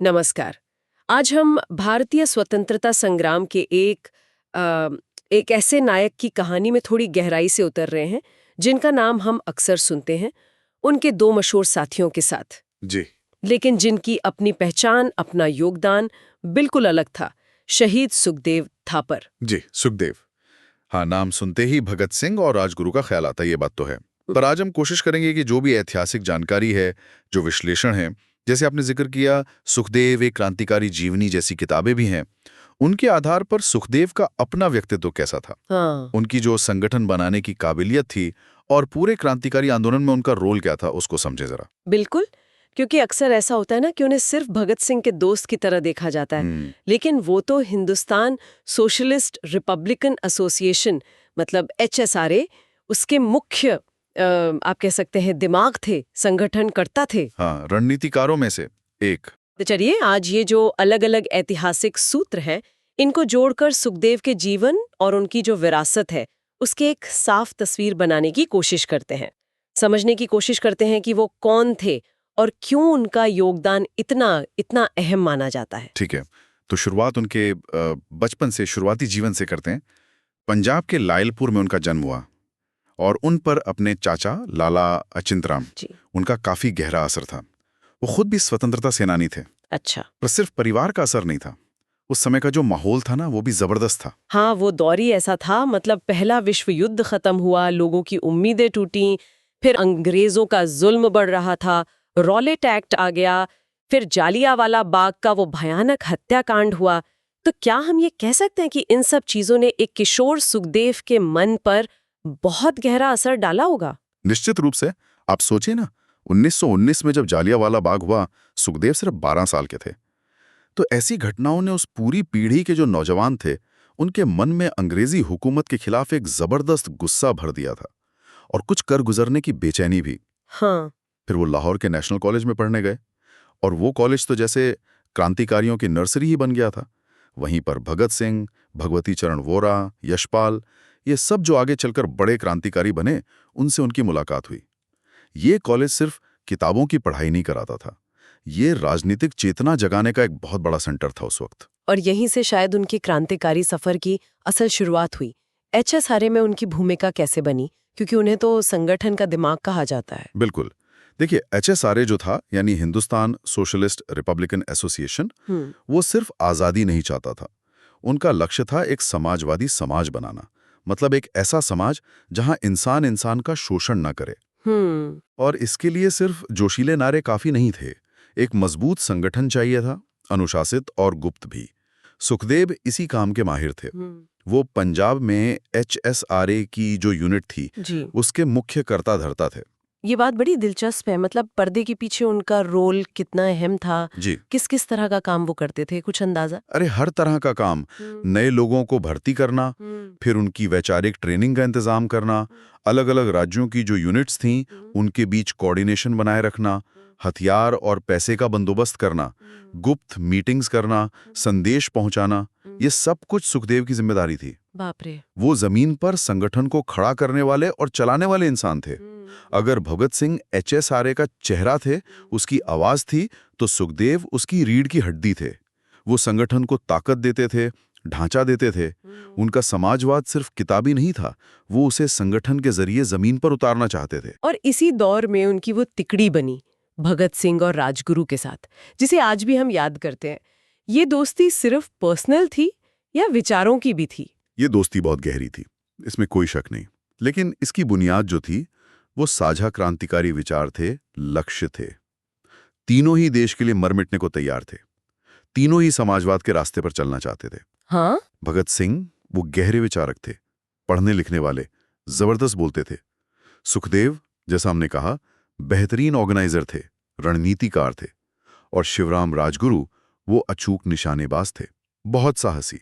नमस्कार। आज हम भारतीय स्वतंत्रता संग्राम के एक ऐसे नायक की कहानी में थोड़ी गहराई से उतर रहे हैं, जिनका नाम हम अक्सर सुनते हैं, उनके दो मशहूर साथियों के साथ। जी। लेकिन जिनकी अपनी पहचान, अपना योगदान बिल्कुल अलग था। शहीद सुखदेव थापर। जी, सुखदेव। हाँ, नाम सुनते ही भगत सिंह और राजगुरु का ख्याल आता है, ये बात तो है। पर आज हम कोशिश करेंगे कि जो भी ऐतिहासिक जानकारी है, जो विश्लेषण है, जैसे आपने जिक्र किया, सुखदेव एक क्रांतिकारी जीवनी जैसी किताबें भी हैं, उनके आधार पर सुखदेव का अपना व्यक्तित्व कैसा था, हाँ, उनकी जो संगठन बनाने की काबिलियत थी और पूरे क्रांतिकारी आंदोलन में उनका रोल क्या था, उसको समझे जरा। बिल्कुल। क्योंकि अक्सर ऐसा होता है ना कि उन्हें सिर्फ भगत सिंह के दोस्त की तरह देखा जाता है, लेकिन वो तो हिंदुस्तान सोशलिस्ट रिपब्लिकन एसोसिएशन मतलब HSRA उसके मुख्य आप कह सकते हैं दिमाग थे, संगठनकर्ता थे। हाँ, रणनीतिकारों में से एक। तो चलिए आज ये जो अलग-अलग ऐतिहासिक सूत्र हैं, इनको जोड़कर सुखदेव के जीवन और उनकी जो विरासत है, उसके एक साफ तस्वीर बनाने की कोशिश करते हैं। समझने की कोशिश करते हैं कि वो कौन थे और क्यों उनका योगदान इतना इतना अहम माना जाता है। ठीक है, तो शुरुआत उनके बचपन से, शुरुआती जीवन से करते हैं। पंजाब के लायलपुर में उनका जन्म हुआ और उन पर अपने चाचा लाला अचिंतराम, जी। उनका काफी गहरा असर था। वो खुद भी स्वतंत्रता सेनानी थे, अच्छा। पर सिर्फ परिवार का असर नहीं था। उस समय का जो माहौल था ना, वो भी जबरदस्त था। हाँ, वो दौर ही ऐसा था, मतलब पहला विश्व युद्ध खत्म हुआ, लोगों की उम्मीदें टूटी, फिर अंग्रेजों का जुल्म बढ़ रहा था, रॉलेट एक्ट आ गया, फिर जालियांवाला बाग का वो भयानक हत्याकांड हुआ। तो क्या हम ये कह सकते हैं कि इन सब चीजों ने एक किशोर सुखदेव के मन पर बहुत गहरा असर डाला होगा? निश्चित रूप से। आप सोचिए ना, 1919 में जब जालियांवाला बाग हुआ, सुखदेव सिर्फ 12 साल के थे। तो ऐसी घटनाओं ने उस पूरी पीढ़ी के जो नौजवान थे, उनके मन में अंग्रेजी हुकूमत के खिलाफ एक जबरदस्त गुस्सा भर दिया था, और कुछ कर गुजरने की बेचैनी भी। हाँ। फिर वो लाहौर के नेशनल कॉलेज में पढ़ने गए, और वो कॉलेज तो जैसे क्रांतिकारियों की नर्सरी ही बन गया था। वहीं पर भगत सिंह, भगवती चरण वोरा, यशपाल, ये सब जो आगे चलकर बड़े क्रांतिकारी बने, उनसे उनकी मुलाकात हुई। ये कॉलेज सिर्फ किताबों की पढ़ाई नहीं कराता था, ये राजनीतिक चेतना जगाने का एक बहुत बड़ा सेंटर था उस वक्त। और यहीं से शायद उनकी क्रांतिकारी सफर की असल शुरुआत हुई। HSRA में उनकी भूमिका कैसे बनी, क्योंकि उन्हें तो संगठन का दिमाग कहा जाता है। बिल्कुल। देखिए, HSRA जो था, यानी हिंदुस्तान सोशलिस्ट रिपब्लिकन एसोसिएशन, वो सिर्फ आज़ादी नहीं चाहता था। उनका लक्ष्य था एक समाजवादी समाज बनाना, मतलब एक ऐसा समाज जहां इंसान इंसान का शोषण न करे। हम्म। और इसके लिए सिर्फ जोशीले नारे काफी नहीं थे, एक मजबूत संगठन चाहिए था, अनुशासित और गुप्त भी। सुखदेव इसी काम के माहिर थे। वो पंजाब में HSRA की जो यूनिट थी, जी। उसके मुख्य कर्ता धर्ता थे। ये बात बड़ी दिलचस्प है, मतलब पर्दे के पीछे उनका रोल कितना अहम था, जी। किस किस तरह का काम वो करते थे, कुछ अंदाजा? अरे, हर तरह का काम। नए लोगों को भर्ती करना, फिर उनकी वैचारिक ट्रेनिंग का इंतजाम करना, अलग अलग राज्यों की जो यूनिट्स थीं, उनके बीच कोऑर्डिनेशन बनाए रखना, हथियार और पैसे का बंदोबस्त करना, गुप्त मीटिंग्स करना, संदेश पहुंचाना, ये सब कुछ सुखदेव की जिम्मेदारी थी। बाप रे। वो जमीन पर संगठन को खड़ा करने वाले और चलाने वाले इंसान थे। अगर भगत सिंह HSRA का चेहरा थे, उसकी आवाज थी, तो सुखदेव उसकी रीढ़ की हड्डी थे। वो संगठन को ताकत देते थे, ढांचा देते थे। उनका समाजवाद सिर्फ किताबी नहीं था, वो उसे संगठन के जरिए जमीन पर उतारना चाहते थे। और इसी दौर में उनकी वो तिकड़ी बनी भगत सिंह और राजगुरु के साथ, जिसे आज भी हम याद करते हैं। ये दोस्ती सिर्फ पर्सनल थी या विचारों की भी थी? ये दोस्ती बहुत गहरी थी, इसमें कोई शक नहीं। लेकिन इसकी बुनियाद जो थी, वो साझा क्रांतिकारी विचार थे, लक्ष्य थे। तीनों ही देश के लिए मर मिटने को तैयार थे। तीनों ही समाजवाद के रास्ते पर चलना चाहते थे। हाँ। भगत सिंह वो गहरे विचारक थे, पढ़ने लिखने वाले, जबरदस्त बोलते थे। सुखदेव, जैसा हमने कहा, बेहतरीन ऑर्गेनाइजर थे, रणनीतिकार थे। और शिवराम राजगुरु वो अचूक निशानेबाज थे, बहुत साहसी।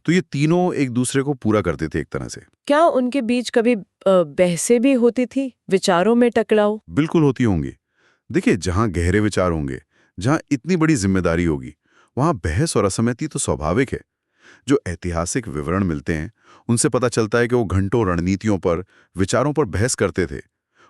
तो ये तीनों एक दूसरे को पूरा करते थे एक तरह से। क्या उनके बीच कभी बहसें भी होती थी, विचारों में टकराव? बिल्कुल होती होंगी। देखिए, जहां गहरे विचार होंगे, जहां इतनी बड़ी जिम्मेदारी होगी, वहां बहस और असहमति तो स्वाभाविक है। जो ऐतिहासिक विवरण मिलते हैं, उनसे पता चलता है कि वो घंटों रणनीतियों पर, विचारों पर बहस करते थे।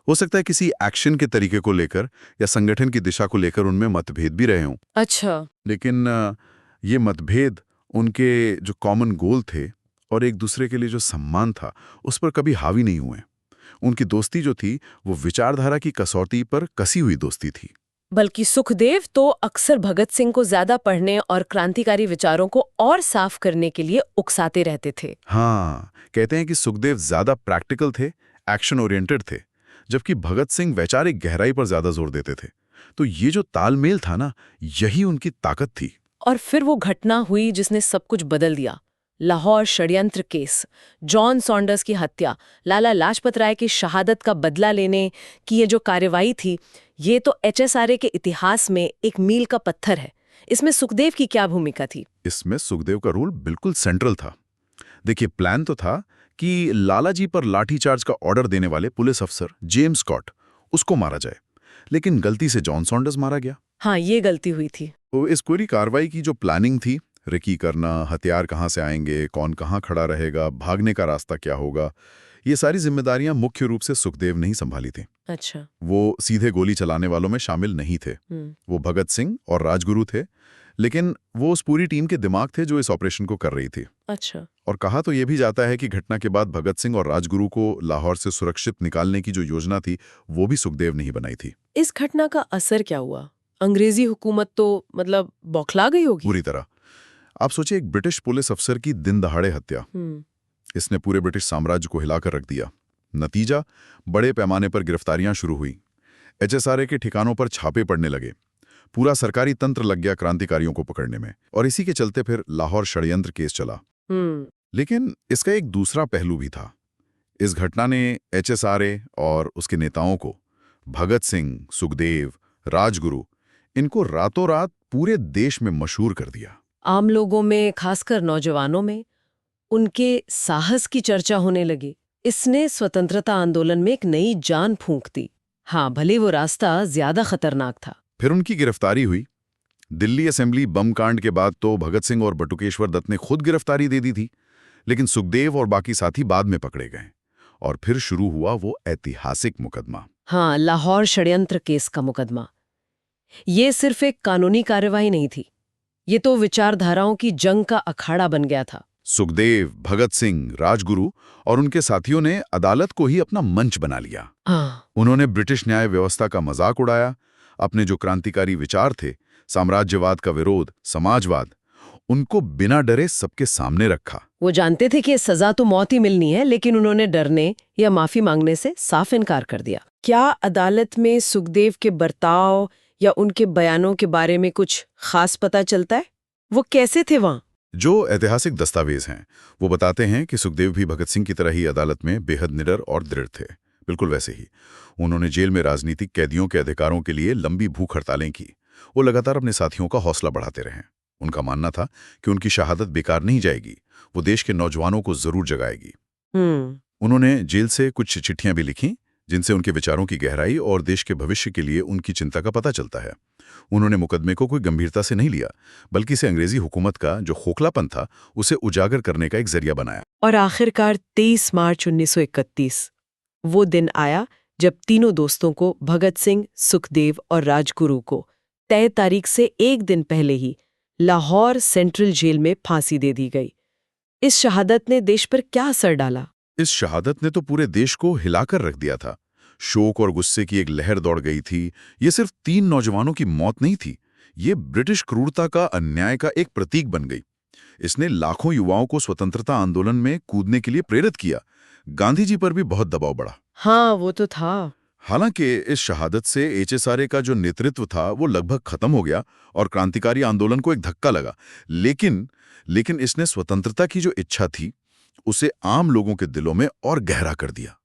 हो सकता है किसी एक्शन के तरीके को लेकर या संगठन की दिशा को लेकर उनमें मतभेद भी रहे हों। अच्छा। लेकिन ये मतभेद उनके जो कॉमन गोल थे और एक दूसरे के लिए जो सम्मान था, उस पर कभी हावी नहीं हुए। उनकी दोस्ती जो थी वो विचारधारा की कसौटी पर कसी हुई दोस्ती थी। बल्कि सुखदेव तो अक्सर भगत सिंह को ज्यादा पढ़ने और क्रांतिकारी विचारों को और साफ करने के लिए उकसाते रहते थे। हाँ, कहते हैं कि सुखदेव ज्यादा प्रैक्टिकल थे, एक्शन ओरिएंटेड थे, जबकि भगत सिंह वैचारिक गहराई पर ज्यादा जोर देते थे। तो ये जो तालमेल था ना, यही उनकी ताकत थी। और फिर वो घटना हुई जिसने सब कुछ बदल दिया। लाहौर षड्यंत्र केस, जॉन सॉन्डर्स की हत्या, लाला लाजपत राय की शहादत का बदला लेने की ये जो कार्रवाई थी, ये तो एचएसआरए के इतिहास में एक मील का पत्थर है। इसमें सुखदेव की क्या भूमिका थी? इसमें सुखदेव का रोल बिल्कुल सेंट्रल था। देखिए, प्लान तो था कि लालाजी पर लाठीचार्ज का ऑर्डर देने वाले पुलिस अफसर जेम्स स्कॉट, उसको मारा जाए, लेकिन गलती से जॉन सॉन्डर्स मारा गया। हाँ, ये गलती हुई थी। तो इस पूरी कार्रवाई की जो प्लानिंग थी, रेकी करना, हथियार कहाँ से आएंगे, कौन कहाँ खड़ा रहेगा, भागने का रास्ता क्या होगा, ये सारी जिम्मेदारियां मुख्य रूप से सुखदेव ने ही संभाली थी। अच्छा। वो सीधे गोली चलाने वालों में शामिल नहीं थे। वो भगत सिंह और राजगुरु थे, लेकिन वो उस पूरी टीम के दिमाग थे जो इस ऑपरेशन को कर रही थी। अच्छा। और कहा तो ये भी जाता है कि घटना के बाद भगत सिंह और राजगुरु को लाहौर से सुरक्षित निकालने की जो योजना थी, वो भी सुखदेव ने ही बनाई थी। इस घटना का असर क्या हुआ? अंग्रेजी हुकूमत तो मतलब बौखला गई होगी। पूरी तरह। आप सोचिए, एक ब्रिटिश पुलिस अफसर की दिन दहाड़े हत्या, इसने पूरे ब्रिटिश साम्राज्य को हिलाकर रख दिया। नतीजा, बड़े पैमाने पर गिरफ्तारियां शुरू हुई, एचएसआरए के ठिकानों पर छापे पड़ने लगे, पूरा सरकारी तंत्र लग गया क्रांतिकारियों को पकड़ने में, और इसी के चलते फिर लाहौर षड्यंत्र केस चला। लेकिन इसका एक दूसरा पहलू भी था। इस घटना ने एचएसआरए और उसके नेताओं को, भगत सिंह, सुखदेव, राजगुरु, इनको रातों रात पूरे देश में मशहूर कर दिया। आम लोगों में, खासकर नौजवानों में, उनके साहस की चर्चा होने लगी। इसने स्वतंत्रता आंदोलन में एक नई जान फूंक दी। हाँ, भले वो रास्ता ज्यादा खतरनाक था। फिर उनकी गिरफ्तारी हुई। दिल्ली असेंबली बम कांड के बाद तो भगत सिंह और बटुकेश्वर दत्त ने खुद गिरफ्तारी दे दी थी, लेकिन सुखदेव और बाकी साथी बाद में पकड़े गए। और फिर शुरू हुआ वो ऐतिहासिक मुकदमा। हाँ, लाहौर षड्यंत्र केस का मुकदमा। ये सिर्फ एक कानूनी कार्रवाई नहीं थी, ये तो विचारधाराओं की जंग का अखाड़ा बन गया था। सुखदेव, भगत सिंह, राजगुरु और उनके साथियों ने अदालत को ही अपना मंच बना लिया। उन्होंने ब्रिटिश न्याय व्यवस्था का मजाक उड़ाया, अपने जो क्रांतिकारी विचार थे, साम्राज्यवाद का विरोध, समाजवाद, उनको बिना डरे सबके सामने रखा। वो जानते थे कि सजा तो मौत ही मिलनी है, लेकिन उन्होंने डरने या माफी मांगने से साफ इनकार कर दिया। क्या अदालत में सुखदेव के बर्ताव या उनके बयानों के बारे में कुछ खास पता चलता है? वो कैसे थे वहां? जो ऐतिहासिक दस्तावेज हैं वो बताते हैं कि सुखदेव भी भगत सिंह की तरह ही अदालत में बेहद निडर और दृढ़ थे। बिल्कुल वैसे ही उन्होंने जेल में राजनीतिक कैदियों के अधिकारों के लिए लंबी भूख हड़तालें की। वो लगातार अपने साथियों का हौसला बढ़ाते रहे। उनका मानना था कि उनकी शहादत बेकार नहीं जाएगी, वो देश के नौजवानों को जरूर जगाएगी। उन्होंने जेल से कुछ चिट्ठियां भी लिखी, जिनसे उनके विचारों की गहराई और देश के भविष्य के लिए उनकी चिंता का पता चलता है। उन्होंने मुकदमे को कोई गंभीरता से नहीं लिया, बल्कि इसे अंग्रेजी हुकूमत का जो खोखलापन था उसे उजागर करने का एक जरिया बनाया। और आखिरकार 23 मार्च 1931 वो दिन आया जब तीनों दोस्तों को, भगत सिंह, सुखदेव और राजगुरु को, तय तारीख से एक दिन पहले ही लाहौर सेंट्रल जेल में फांसी दे दी गई। इस शहादत ने देश पर क्या असर डाला? इस शहादत ने तो पूरे देश को हिलाकर रख दिया था। शोक और गुस्से की एक लहर दौड़ गई थी। ये सिर्फ 3 नौजवानों की मौत नहीं थी, ये ब्रिटिश क्रूरता का, अन्याय का एक प्रतीक बन गई। इसने लाखों युवाओं को स्वतंत्रता आंदोलन में कूदने के लिए प्रेरित किया। गांधी जी पर भी बहुत दबाव बढ़ा। हाँ, वो तो था। हालांकि इस शहादत से एचएसआरए का जो नेतृत्व था वो लगभग खत्म हो गया और क्रांतिकारी आंदोलन को एक धक्का लगा। लेकिन इसने स्वतंत्रता की जो इच्छा थी उसे आम लोगों के दिलों में और गहरा कर दिया।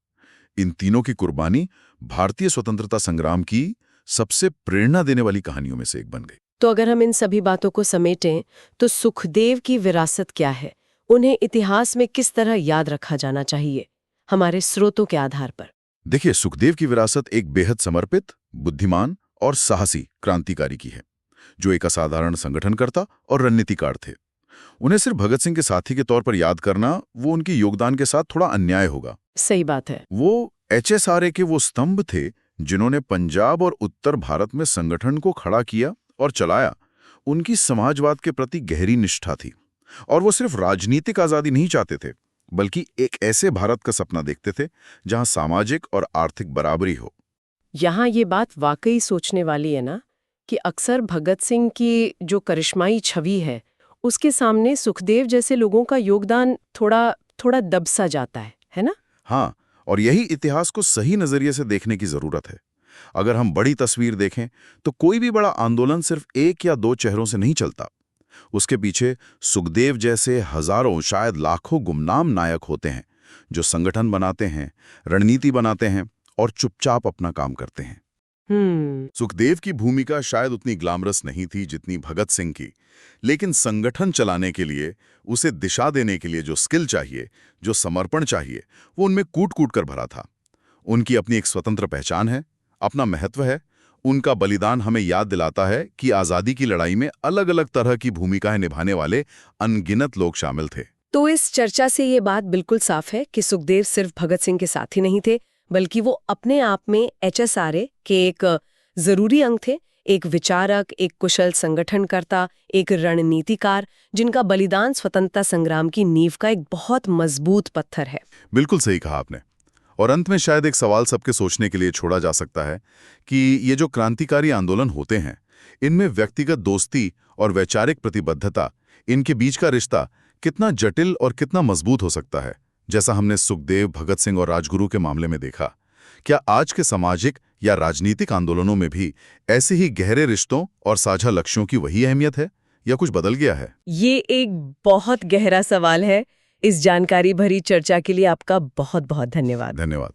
इन तीनों की कुर्बानी भारतीय स्वतंत्रता संग्राम की सबसे प्रेरणा देने वाली कहानियों में से एक बन गई। तो अगर हम इन सभी बातों को समेटें तो सुखदेव की विरासत क्या है? उन्हें इतिहास में किस तरह याद रखा जाना चाहिए हमारे स्रोतों के आधार पर? देखिए, सुखदेव की विरासत एक बेहद समर्पित, बुद्धिमान और साहसी क्रांतिकारी की है, जो एक असाधारण संगठनकर्ता और रणनीतिकार थे। उन्हें सिर्फ भगत सिंह के साथी के तौर पर याद करना वो उनके योगदान के साथ थोड़ा अन्याय होगा। सही बात है। वो HSRA के वो स्तंभ थे जिन्होंने पंजाब और उत्तर भारत में संगठन को खड़ा किया और चलाया। उनकी समाजवाद के प्रति गहरी निष्ठा थी और वो सिर्फ राजनीतिक आजादी नहीं चाहते थे, बल्कि एक ऐसे भारत का सपना देखते थे जहां सामाजिक और आर्थिक बराबरी हो। यहाँ ये बात वाकई सोचने वाली है ना, कि अक्सर भगत सिंह की जो करिश्माई छवि है, उसके सामने सुखदेव जैसे लोगों का योगदान थोड़ा दब सा जाता है ना? हाँ, और यही इतिहास को सही नजरिए से देखने की जरूरत है। अगर हम बड़ी तस्वीर देखें तो कोई भी बड़ा आंदोलन सिर्फ एक या दो चेहरों से नहीं चलता। उसके पीछे सुखदेव जैसे हजारों, शायद लाखों गुमनाम नायक होते हैं जो संगठन बनाते हैं, रणनीति बनाते हैं और चुपचाप अपना काम करते हैं। सुखदेव की भूमिका शायद उतनी ग्लैमरस नहीं थी जितनी भगत सिंह की, लेकिन संगठन चलाने के लिए, उसे दिशा देने के लिए जो स्किल चाहिए, जो समर्पण चाहिए, वो उनमें कूट-कूट कर भरा था। उनकी अपनी एक स्वतंत्र पहचान है, अपना महत्व है। उनका बलिदान हमें याद दिलाता है कि आज़ादी की लड़ाई में अलग-अलग तरह की भूमिकाएं निभाने वाले अनगिनत लोग शामिल थे। तो इस चर्चा से ये बात बिल्कुल साफ है कि सुखदेव सिर्फ भगत सिंह के साथी नहीं थे, बल्कि वो अपने आप में HSRA के एक जरूरी अंग थे, एक विचारक, एक कुशल संगठनकर्ता, एक रणनीतिकार, जिनका बलिदान स्वतंत्रता संग्राम की नींव का एक बहुत मजबूत पत्थर है। बिल्कुल सही कहा आपने। और अंत में शायद एक सवाल सबके सोचने के लिए छोड़ा जा सकता है कि ये जो क्रांतिकारी आंदोलन होते हैं, इनमें व्यक्तिगत दोस्ती और वैचारिक प्रतिबद्धता, इनके बीच का रिश्ता कितना जटिल और कितना मजबूत हो सकता है, जैसा हमने सुखदेव, भगत सिंह और राजगुरु के मामले में देखा। क्या आज के सामाजिक या राजनीतिक आंदोलनों में भी ऐसे ही गहरे रिश्तों और साझा लक्ष्यों की वही अहमियत है या कुछ बदल गया है? ये एक बहुत गहरा सवाल है। इस जानकारी भरी चर्चा के लिए आपका बहुत बहुत धन्यवाद। धन्यवाद।